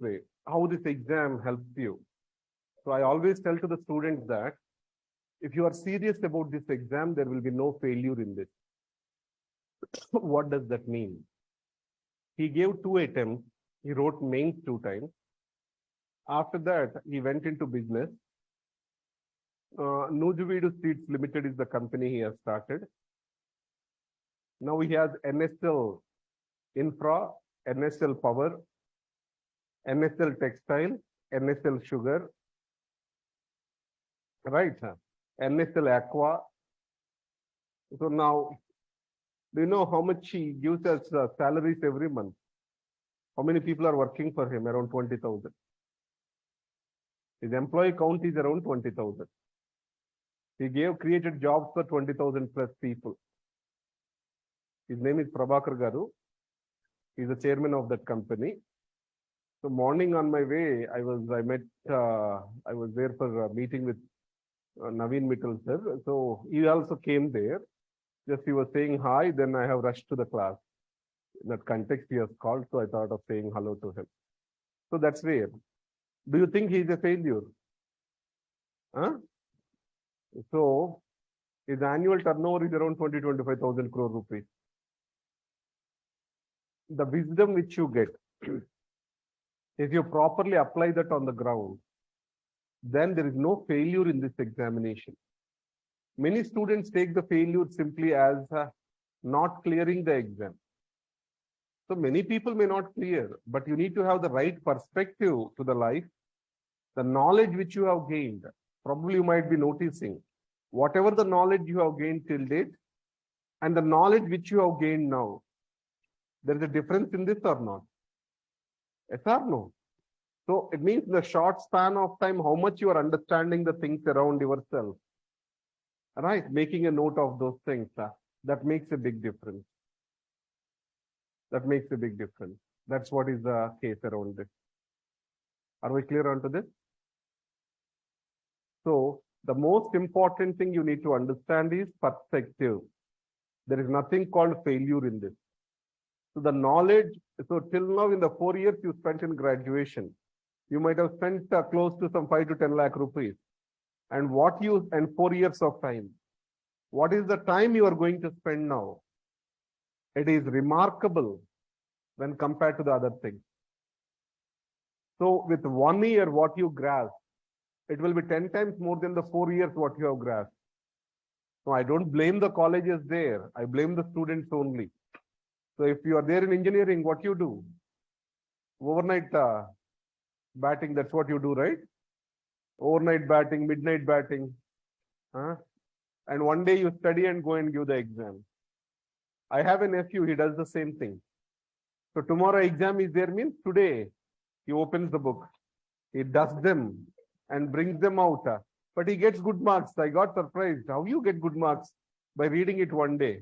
way, how this exam helps you. So I always tell to the students that if you are serious about this exam, there will be no failure in this. What does that mean? He gave 2 attempts. He wrote mains 2 times. After that, he went into business. Nujuveedu Streets Limited is the company he has started. Now he has NSL Infra, NSL Power, NSL Textile, NSL Sugar, right? NSL Aqua. So now, do you know how much he gives us salaries every month? How many people are working for him? Around 20,000. His employee count is around 20,000. He created jobs for 20,000 plus people. His name is Prabhakar Garu. He's the chairman of that company. So morning on my way, I was there for a meeting with Naveen Mittal sir. So he also came there. Just he was saying hi, then I have rushed to the class. In that context, he has called, so I thought of saying hello to him. So that's where. Do you think he is a failure? Huh? So his annual turnover is around 20-25,000 crore rupees. The wisdom which you get, if you properly apply that on the ground, then there is no failure in this examination. Many students take the failure simply as not clearing the exam. So many people may not clear, but you need to have the right perspective to the life, the knowledge which you have gained. Probably you might be noticing whatever the knowledge you have gained till date and the knowledge which you have gained now. There is a difference in this or not? Yes or no? So it means in the short span of time, how much you are understanding the things around yourself. Right? Making a note of those things. That makes a big difference. That makes a big difference. That's what is the case around this. Are we clear onto this? So the most important thing you need to understand is perspective. There is nothing called failure in this. So the knowledge, so till now in the 4 years you spent in graduation, you might have spent close to some 5 to 10 lakh rupees. And 4 years of time. What is the time you are going to spend now? It is remarkable when compared to the other things. So with 1 year, what you grasp, it will be 10 times more than the 4 years what you have grasped. So I don't blame the colleges there. I blame the students only. So if you are there in engineering, what you do? Overnight batting, that's what you do, right? Overnight batting, midnight batting. And one day you study and go and give the exam. I have a nephew, he does the same thing. So tomorrow exam is there means today he opens the book. He does them and brings them out. But he gets good marks. I got surprised. How you get good marks? By reading it one day.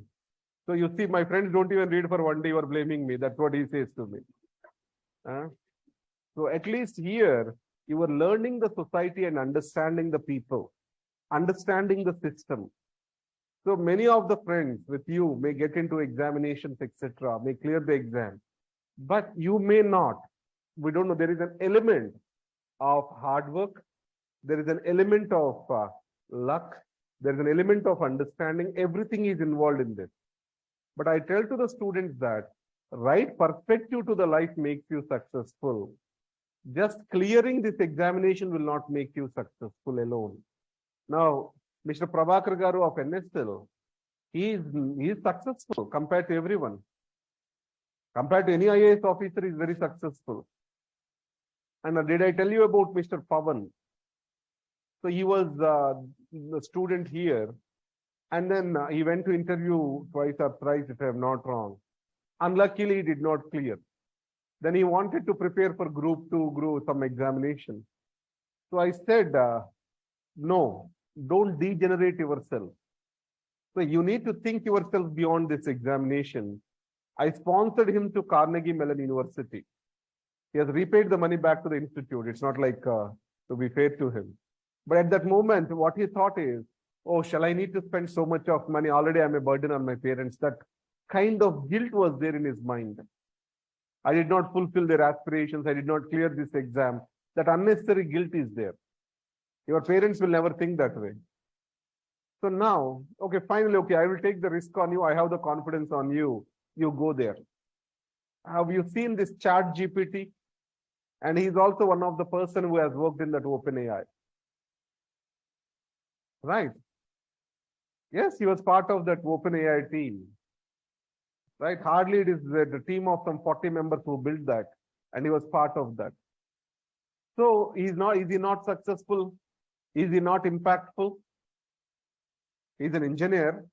So you see, my friends don't even read for one day, you are blaming me. That's what he says to me. So at least here, you are learning the society and understanding the people, understanding the system. So many of the friends with you may get into examinations, etc., may clear the exam, but you may not. We don't know. There is an element of hard work. There is an element of luck. There is an element of understanding. Everything is involved in this. But I tell to the students that right perspective to the life makes you successful. Just clearing this examination will not make you successful alone. Now, Mr. Prabhakar Garu of NSL, he is successful compared to everyone. Compared to any IAS officer, he is very successful. And did I tell you about Mr. Pavan? So he was a student here. And then he went to interview twice or thrice, if I am not wrong. Unluckily, he did not clear. Then he wanted to prepare for group 2, some examination. So I said, no, don't degenerate yourself. So you need to think yourself beyond this examination. I sponsored him to Carnegie Mellon University. He has repaid the money back to the institute. It's not like to be fair to him. But at that moment, what he thought is, oh, shall I need to spend so much of money? Already I'm a burden on my parents. That kind of guilt was there in his mind. I did not fulfill their aspirations. I did not clear this exam. That unnecessary guilt is there. Your parents will never think that way. So now, okay, finally, okay, I will take the risk on you. I have the confidence on you. You go there. Have you seen this chat GPT? And he's also one of the person who has worked in that OpenAI. Right. Yes, he was part of that OpenAI team. Right. Hardly it is the team of some 40 members who built that. And he was part of that. So is he not successful? Is he not impactful? He's an engineer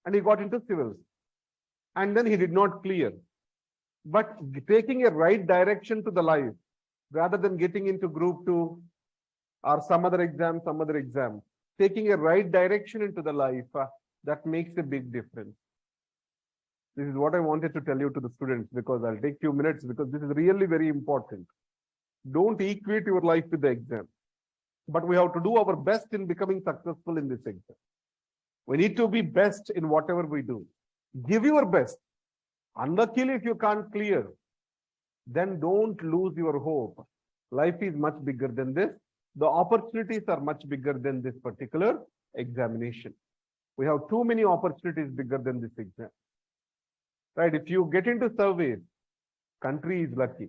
and he got into civils. And then he did not clear. But taking a right direction to the life, rather than getting into group 2 or some other exam, taking a right direction into the life, that makes a big difference. This is what I wanted to tell you to the students, because I'll take few minutes because this is really very important. Don't equate your life with the exam. But we have to do our best in becoming successful in this exam. We need to be best in whatever we do. Give your best. Unluckily, if you can't clear, then don't lose your hope. Life is much bigger than this. The opportunities are much bigger than this particular examination. We have too many opportunities bigger than this exam. Right? If you get into surveys, country is lucky.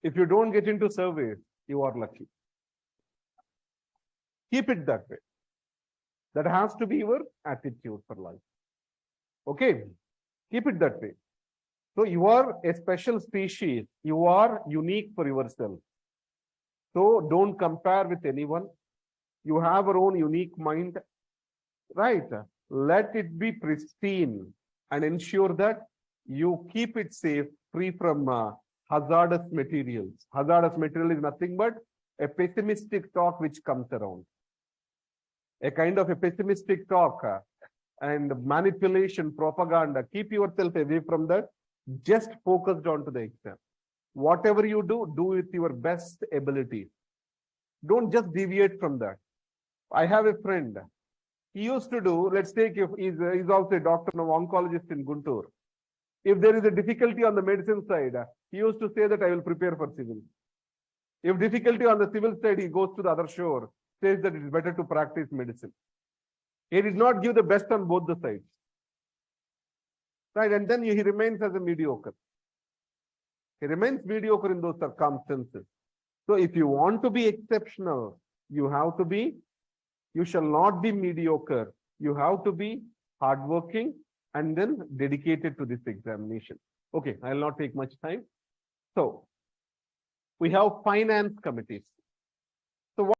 If you don't get into surveys, you are lucky. Keep it that way. That has to be your attitude for life. Okay? Keep it that way. So you are a special species. You are unique for yourself. So don't compare with anyone. You have your own unique mind. Right? Let it be pristine and ensure that you keep it safe, free from hazardous materials. Hazardous material is nothing but a pessimistic talk which comes around. A kind of a pessimistic talk and manipulation, propaganda. Keep yourself away from that. Just focused on to the exam. Whatever you do, do with your best ability. Don't just deviate from that. I have a friend. He used to do, let's take, if he's also a doctor, now oncologist in Guntur. If there is a difficulty on the medicine side, he used to say that I will prepare for civil. If difficulty on the civil side, he goes to the other shore, says that it is better to practice medicine. He did not give the best on both the sides. Right, and then he remains as a mediocre. He remains mediocre in those circumstances. So if you want to be exceptional, you shall not be mediocre. You have to be hardworking and then dedicated to this examination. Okay, I will not take much time. So we have finance committees. So what